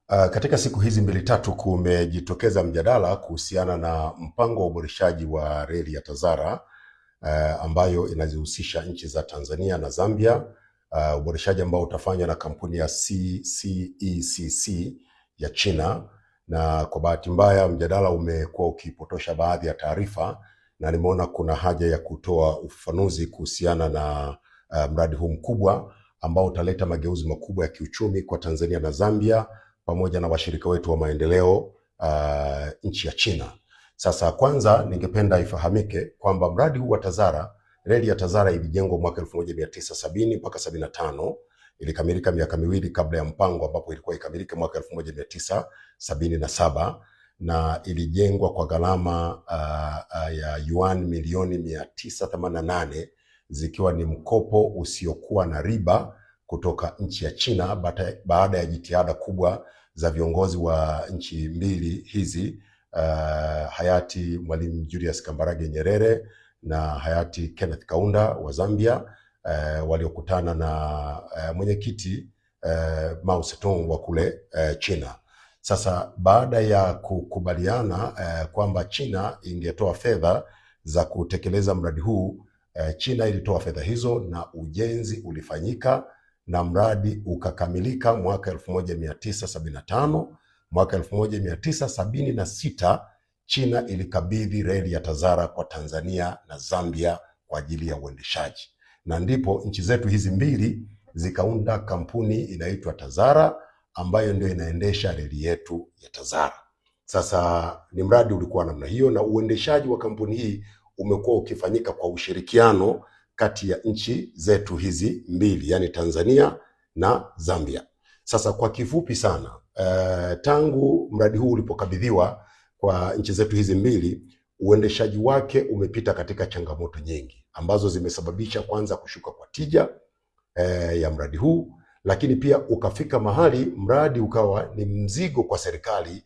Katika siku hizi mbili tatu kumejitokeza mjadala kuhusiana na mpango wa uboreshaji wa reli ya TAZARA ambayo inazihusisha nchi za Tanzania na Zambia, uboreshaji ambao utafanywa na kampuni ya CECC ya China. Na kwa bahati mbaya mjadala umekuwa ukipotosha baadhi ya taarifa, na nimeona kuna haja ya kutoa ufafanuzi kuhusiana na mradi huu mkubwa ambao utaleta mageuzi makubwa ya kiuchumi kwa Tanzania na Zambia pamoja na washirika wetu wa maendeleo nchi ya China. Sasa kwanza ningependa ifahamike kwamba mradi huu wa TAZARA, reli ya TAZARA ilijengwa mwaka 1970 mpaka 75, ilikamilika miaka miwili kabla ya mpango ambapo ilikuwa ikamilike mwaka 1977, na ilijengwa kwa gharama ya yuan milioni 988 zikiwa ni mkopo usiokuwa na riba kutoka nchi ya China baada ya jitihada kubwa za viongozi wa nchi mbili hizi, hayati Mwalimu Julius Kambarage Nyerere na hayati Kenneth Kaunda wa Zambia, waliokutana na mwenyekiti Mao Zedong wa kule China. Sasa baada ya kukubaliana kwamba China ingetoa fedha za kutekeleza mradi huu, China ilitoa fedha hizo na ujenzi ulifanyika na mradi ukakamilika mwaka 1975. Mwaka 1976 China ilikabidhi reli ya TAZARA kwa Tanzania na Zambia kwa ajili ya uendeshaji, na ndipo nchi zetu hizi mbili zikaunda kampuni inaitwa TAZARA ambayo ndio inaendesha reli yetu ya TAZARA. Sasa ni mradi ulikuwa namna hiyo, na uendeshaji wa kampuni hii umekuwa ukifanyika kwa ushirikiano kati ya nchi zetu hizi mbili, yani Tanzania na Zambia. Sasa kwa kifupi sana, tangu mradi huu ulipokabidhiwa kwa nchi zetu hizi mbili, uendeshaji wake umepita katika changamoto nyingi ambazo zimesababisha kwanza kushuka kwa tija ya mradi huu, lakini pia ukafika mahali mradi ukawa ni mzigo kwa serikali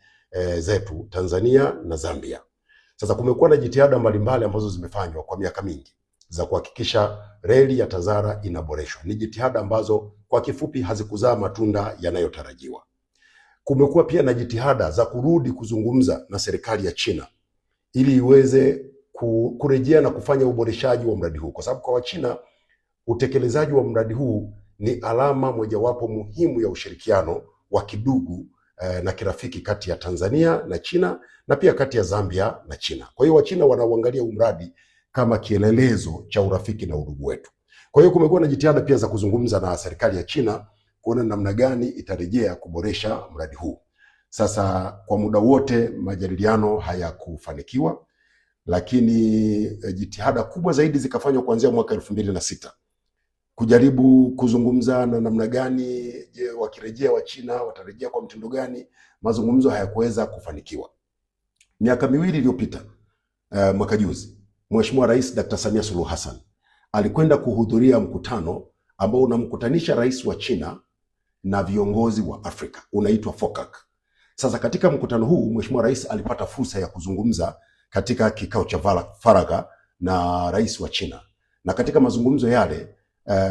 zetu Tanzania na Zambia. Sasa kumekuwa na jitihada mbalimbali ambazo zimefanywa kwa miaka mingi za kuhakikisha reli ya TAZARA inaboreshwa. Ni jitihada ambazo kwa kifupi hazikuzaa matunda yanayotarajiwa. Kumekuwa pia na jitihada za kurudi kuzungumza na serikali ya China ili iweze kurejea na kufanya uboreshaji wa mradi huu, kwa sababu kwa Wachina utekelezaji wa mradi huu ni alama mojawapo muhimu ya ushirikiano wa kidugu na kirafiki kati ya Tanzania na China na pia kati ya Zambia na China. Kwa hiyo Wachina wanauangalia huu mradi kama kielelezo cha urafiki na udugu wetu. Kwa hiyo kumekuwa na jitihada pia za kuzungumza na serikali ya China kuona namna gani itarejea kuboresha mradi huu. Sasa kwa muda wote majadiliano hayakufanikiwa, lakini jitihada kubwa zaidi zikafanywa kuanzia mwaka 2006 kujaribu kuzungumza na namna gani, je, wakirejea wa China watarejea kwa mtindo gani. Mazungumzo hayakuweza kufanikiwa. Miaka miwili iliyopita, mwaka juzi, Mheshimiwa Rais Dr. Samia Suluhu Hassan alikwenda kuhudhuria mkutano ambao unamkutanisha rais wa China na viongozi wa Afrika, unaitwa FOCAC. Sasa katika mkutano huu Mheshimiwa Rais alipata fursa ya kuzungumza katika kikao cha faragha na rais wa China, na katika mazungumzo yale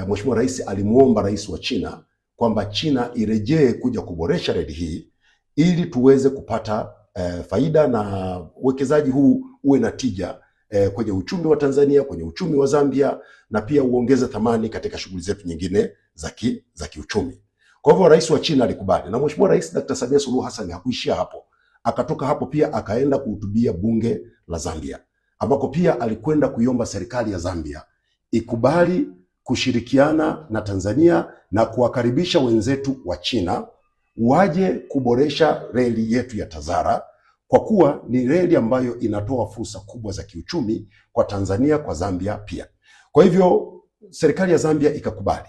Mheshimiwa Rais alimuomba rais wa China kwamba China irejee kuja kuboresha reli hii ili tuweze kupata faida na uwekezaji huu uwe na tija kwenye uchumi wa Tanzania, kwenye uchumi wa Zambia, na pia uongeze thamani katika shughuli zetu nyingine za kiuchumi. Kwa hivyo rais wa China alikubali, na Mheshimiwa Rais Dr. Samia Suluhu Hassan hakuishia hapo. Akatoka hapo pia akaenda kuhutubia bunge la Zambia, ambako pia alikwenda kuiomba serikali ya Zambia ikubali kushirikiana na Tanzania na kuwakaribisha wenzetu wa China waje kuboresha reli yetu ya TAZARA, kwa kuwa ni reli ambayo inatoa fursa kubwa za kiuchumi kwa Tanzania, kwa Zambia pia. Kwa hivyo serikali ya Zambia ikakubali,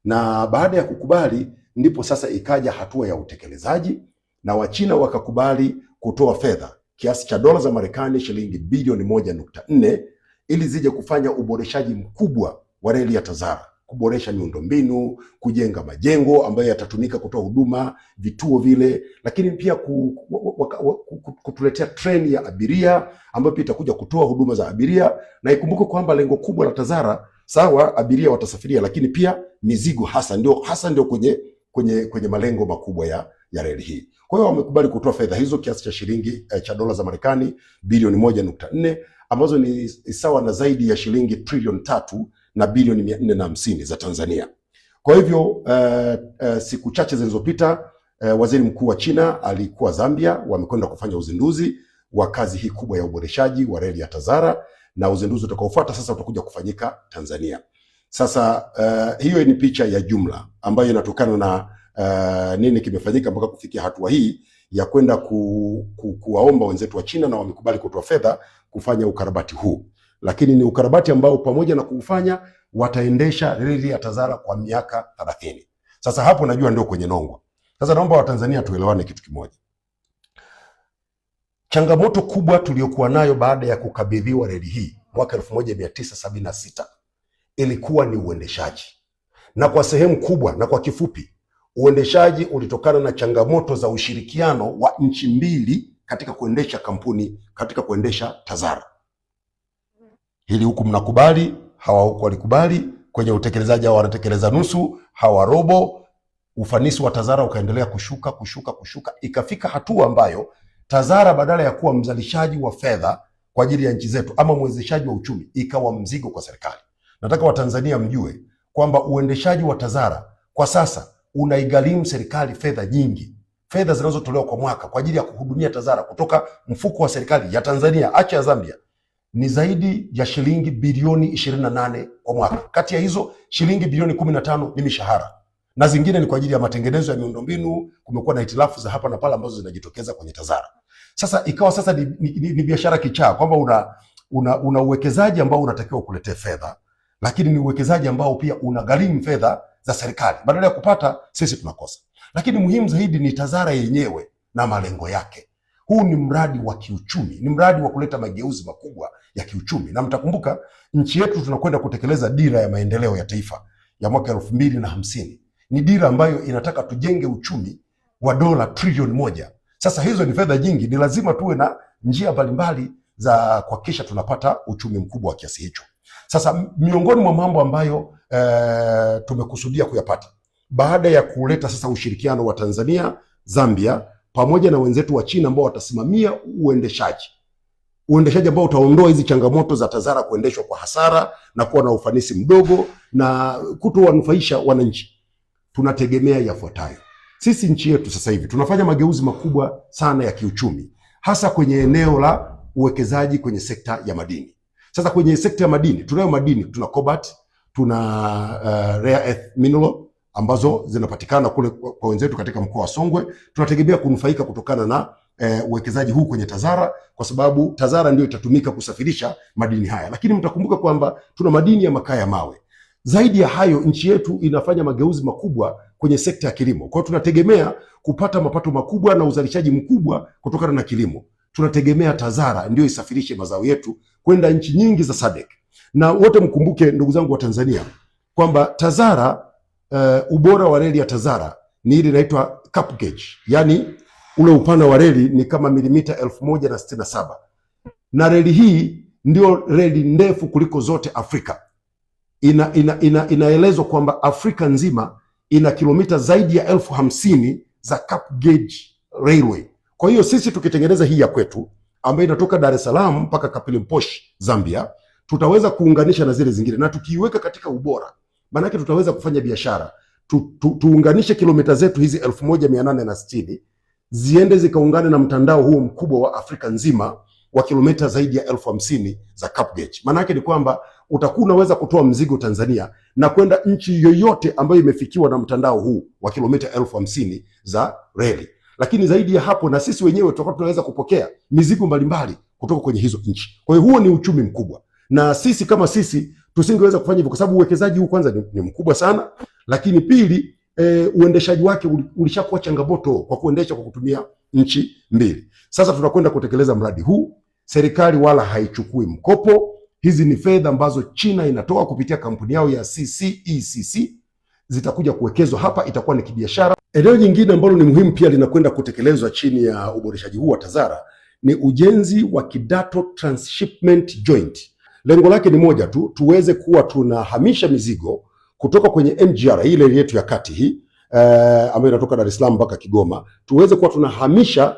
na baada ya kukubali ndipo sasa ikaja hatua ya utekelezaji, na Wachina wakakubali kutoa fedha kiasi cha dola za Marekani shilingi bilioni 1.4 ili zije kufanya uboreshaji mkubwa wa reli ya TAZARA, kuboresha miundombinu, kujenga majengo ambayo yatatumika kutoa huduma, vituo vile, lakini pia kutuletea treni ya abiria ambayo pia itakuja kutoa huduma za abiria. Na ikumbuke kwamba lengo kubwa la TAZARA, sawa abiria watasafiria, lakini pia mizigo hasa ndio kwenye malengo makubwa ya reli hii. Kwa hiyo wamekubali kutoa fedha hizo kiasi cha shilingi cha dola za Marekani bilioni 1.4 ambazo ni sawa na zaidi ya shilingi trilioni 3 na bilioni 450 za Tanzania. Kwa hivyo siku chache zilizopita waziri mkuu wa China alikuwa Zambia, wamekwenda kufanya uzinduzi wa kazi hii kubwa ya uboreshaji wa reli ya Tazara, na uzinduzi utakaofuata sasa utakuja kufanyika Tanzania. Sasa hiyo ni picha ya jumla ambayo inatokana na nini kimefanyika mpaka kufikia hatua hii ya kwenda kuwaomba wenzetu wa China, na wamekubali kutoa fedha kufanya ukarabati huu. Lakini ni ukarabati ambao pamoja na kuufanya wataendesha reli ya Tazara kwa miaka 30. Sasa hapo najua ndio kwenye nongwa. Sasa naomba Watanzania tuelewane kitu kimoja. Changamoto kubwa tuliyokuwa nayo baada ya kukabidhiwa reli hii mwaka 1976 ilikuwa ni uendeshaji. Na kwa sehemu kubwa na kwa kifupi, uendeshaji ulitokana na changamoto za ushirikiano wa nchi mbili katika kuendesha kampuni, katika kuendesha Tazara. Hili huku mnakubali, hawa huku walikubali. Kwenye utekelezaji hawa wanatekeleza nusu, hawa robo. Ufanisi wa Tazara ukaendelea kushuka. Ikafika hatua ambayo Tazara badala ya kuwa mzalishaji wa fedha kwa ajili ya nchi zetu ama mwezeshaji wa uchumi, ikawa mzigo kwa serikali. Nataka Watanzania mjue kwamba uendeshaji wa Tazara kwa sasa unaigharimu serikali fedha nyingi. Fedha zinazotolewa kwa mwaka kwa ajili ya kuhudumia Tazara kutoka mfuko wa serikali ya Tanzania, acha ya Zambia, ni zaidi ya shilingi bilioni 28 kwa mwaka. Kati ya hizo shilingi bilioni 15 ni mishahara, na zingine ni kwa ajili ya matengenezo ya miundombinu. Kumekuwa na hitilafu za hapa na pale ambazo zinajitokeza kwenye Tazara. Sasa ikawa sasa ni biashara kichaa, kwamba una uwekezaji ambao unatakiwa kuletea fedha, lakini ni uwekezaji ambao pia unagharimu fedha za serikali. Badala ya kupata, sisi tunakosa. Lakini muhimu zaidi ni Tazara yenyewe na malengo yake. Huu ni mradi wa kiuchumi, ni mradi wa kuleta mageuzi makubwa ya kiuchumi. Na mtakumbuka nchi yetu tunakwenda kutekeleza dira ya maendeleo ya taifa ya mwaka 2050. Ni dira ambayo inataka tujenge uchumi wa dola trilioni 1. Sasa hizo ni fedha nyingi, ni lazima tuwe na njia mbalimbali za kuhakikisha tunapata uchumi mkubwa wa kiasi hicho. Sasa miongoni mwa mambo ambayo tumekusudia kuyapata baada ya kuleta sasa ushirikiano wa Tanzania, Zambia pamoja na wenzetu wa China ambao watasimamia uendeshaji ambao utaondoa hizi changamoto za Tazara kuendeshwa kwa hasara na kuwa na ufanisi mdogo na kutowanufaisha wananchi, tunategemea yafuatayo. Sisi nchi yetu sasa hivi tunafanya mageuzi makubwa sana ya kiuchumi, hasa kwenye eneo la uwekezaji kwenye sekta ya madini. Sasa kwenye sekta ya madini, tunayo madini, tuna cobalt, tuna rare earth mineral ambazo zinapatikana kule kwa wenzetu katika mkoa wa Songwe. Tunategemea kunufaika kutokana na uwekezaji huu kwenye Tazara, kwa sababu Tazara ndio itatumika kusafirisha madini haya. Lakini mtakumbuka kwamba tuna madini ya makaa ya mawe. Zaidi ya hayo, nchi yetu inafanya mageuzi makubwa kwenye sekta ya kilimo. Kwa hiyo tunategemea kupata mapato makubwa na uzalishaji mkubwa kutokana na kilimo. Tunategemea Tazara ndio isafirishe mazao yetu kwenda nchi nyingi za SADC. Na wote mkumbuke, ndugu zangu wa Tanzania, kwamba Tazara ubora wa reli ya Tazara ni ile inaitwa cap gauge. Yaani ule upana wa reli ni kama milimita 1067. Na reli hii ndio reli ndefu kuliko zote Afrika. Inaelezwa kwamba Afrika nzima ina kilomita zaidi ya 1050 za cap gauge railway. Kwa hiyo sisi tukitengeneza hii ya kwetu ambayo inatoka Dar es Salaam mpaka Kaplimposh Zambia, tutaweza kuunganisha na zile zingine, na tukiiweka katika ubora, maana yake tutaweza kufanya biashara. Tuunganishe kilomita zetu hizi 1860 ziende zikaungane na mtandao huo mkubwa wa Afrika nzima wa kilomita zaidi ya 1050 za cap gauge. Maana yake ni kwamba utakuwa unaweza kutoa mzigo Tanzania na kwenda nchi yoyote ambayo imefikiwa na mtandao huu wa kilomita 1050 za reli. Lakini zaidi ya hapo, na sisi wenyewe tutakuwa tunaweza kupokea mizigo mbalimbali kutoka kwenye hizo nchi. Kwa hiyo huo ni uchumi mkubwa, na sisi kama sisi tusingeweza kufanya hivyo kwa sababu uwekezaji huu kwanza ni mkubwa sana, lakini pili uendeshaji wake ulishakuwa changamoto kwa kuendesha kwa kutumia nchi mbili. Sasa tunakwenda kutekeleza mradi huu, serikali wala haichukui mkopo. Hizi ni fedha ambazo China inatoa kupitia kampuni yao ya CCECC, zitakuja kuwekezwa hapa, itakuwa ni kibiashara. Eneo jingine ambalo ni muhimu pia linakwenda kutekelezwa chini ya uboreshaji huu wa Tazara ni ujenzi wa Kidato Transshipment Joint. Lengo lake ni moja tu, tuweze kuwa tunahamisha mizigo kutoka kwenye MGR ile yetu ya kati hii ambayo inatoka Dar es Salaam mpaka Kigoma, tuweze kuwa tunahamisha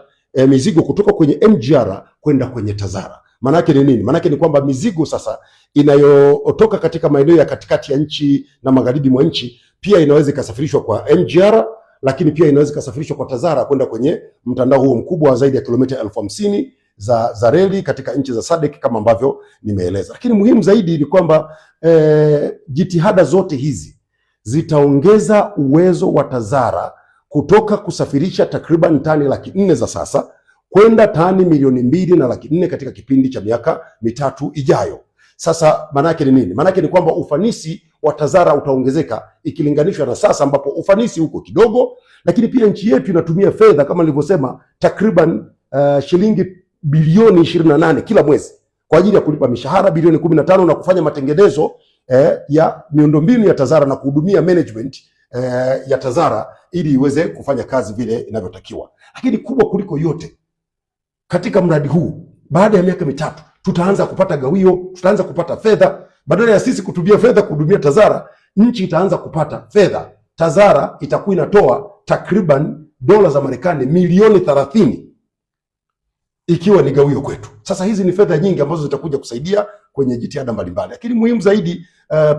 mizigo kutoka kwenye MGR kwenda kwenye TAZARA. Maana yake ni nini? Maana yake ni kwamba mizigo sasa inayotoka katika maeneo ya katikati ya nchi na magharibi mwa nchi pia inaweza ikasafirishwa kwa MGR, lakini pia inaweza ikasafirishwa kwa TAZARA kwenda kwenye mtandao huo mkubwa wa zaidi ya kilomita 50,000 za reli katika nchi za SADC kama ambavyo nimeeleza. Lakini muhimu zaidi ni kwamba jitihada zote hizi zitaongeza uwezo wa TAZARA kutoka kusafirisha takriban tani 400,000 za sasa kwenda tani 2,400,000 katika kipindi cha miaka mitatu ijayo. Sasa maana yake ni nini? Maana yake ni kwamba ufanisi wa TAZARA utaongezeka ikilinganishwa na sasa ambapo ufanisi huko kidogo, lakini pia nchi yetu inatumia fedha kama nilivyosema takriban shilingi bilioni 28 kila mwezi kwa ajili ya kulipa mishahara bilioni 15 na kufanya matengenezo ya miundombinu ya TAZARA na kuhudumia management ya TAZARA ili iweze kufanya kazi vile inavyotakiwa. Lakini kubwa kuliko yote, katika mradi huu baada ya miaka mitatu tutaanza kupata gawio, tutaanza kupata fedha. Badala ya sisi kutumia fedha kuhudumia TAZARA, nchi itaanza kupata fedha. TAZARA itakuwa inatoa takriban dola za Marekani milioni 30 ikiwa ni gawio kwetu. Sasa hizi ni fedha nyingi ambazo zitakuja kusaidia kwenye jitihada mbalimbali. Lakini muhimu zaidi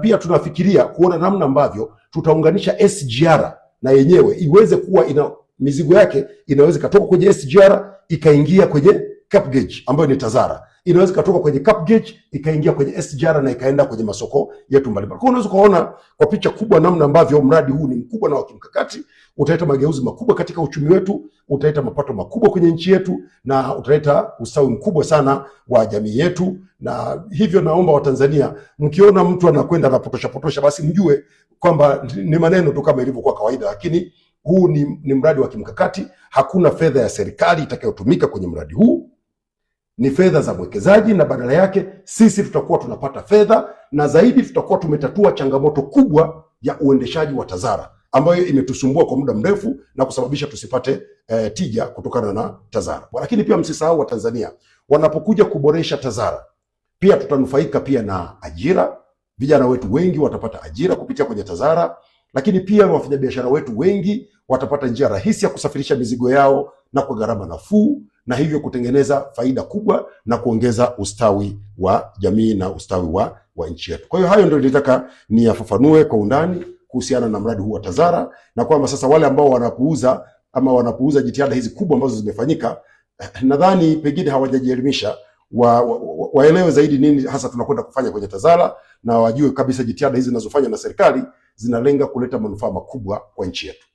pia tunafikiria kuona namna ambavyo tutaunganisha SGR na yenyewe iweze kuwa ina mizigo yake inaweza katoka kwenye SGR ikaingia kwenye Cap Gauge ambayo ni TAZARA. Inaweza katoka kwenye Cap Gauge ikaingia kwenye SGR na ikaenda kwenye masoko yetu mbalimbali. Kwa hiyo unaweza kuona kwa picha kubwa namna ambavyo mradi huu ni mkubwa na wa kimkakati, utaleta mageuzi makubwa katika uchumi wetu, utaleta mapato makubwa kwenye nchi yetu na utaleta ustawi mkubwa sana wa jamii yetu. Na hivyo naomba Watanzania, mkiona mtu anakwenda anapotosha basi mjue kwamba ni maneno tu kama ilivyokuwa kawaida, lakini huu ni mradi wa kimkakati. Hakuna fedha ya serikali itakayotumika kwenye mradi huu, ni fedha za mwekezaji, na badala yake sisi tutakuwa tunapata fedha, na zaidi tutakuwa tumetatua changamoto kubwa ya uendeshaji wa TAZARA ambayo imetusumbua kwa muda mrefu na kusababisha tusipate tija kutokana na TAZARA. Lakini pia msisahau Watanzania, wanapokuja kuboresha TAZARA pia tutanufaika pia na ajira. Vijana wetu wengi watapata ajira kupitia kwenye TAZARA, lakini pia wafanyabiashara wetu wengi watapata njia rahisi ya kusafirisha mizigo yao na kwa gharama nafuu, na hivyo kutengeneza faida kubwa na kuongeza ustawi wa jamii na ustawi wa nchi yetu. Kwa hiyo hayo ndio nilitaka niyafafanue kwa undani kuhusiana na mradi huu wa TAZARA, na kwamba sasa wale ambao wanapuuza jitihada hizi kubwa ambazo zimefanyika, nadhani pengine hawajajielimisha, waelewe zaidi nini hasa tunakwenda kufanya kwenye TAZARA, na wajue kabisa jitihada hizi zinazofanywa na serikali zinalenga kuleta manufaa makubwa kwa nchi yetu.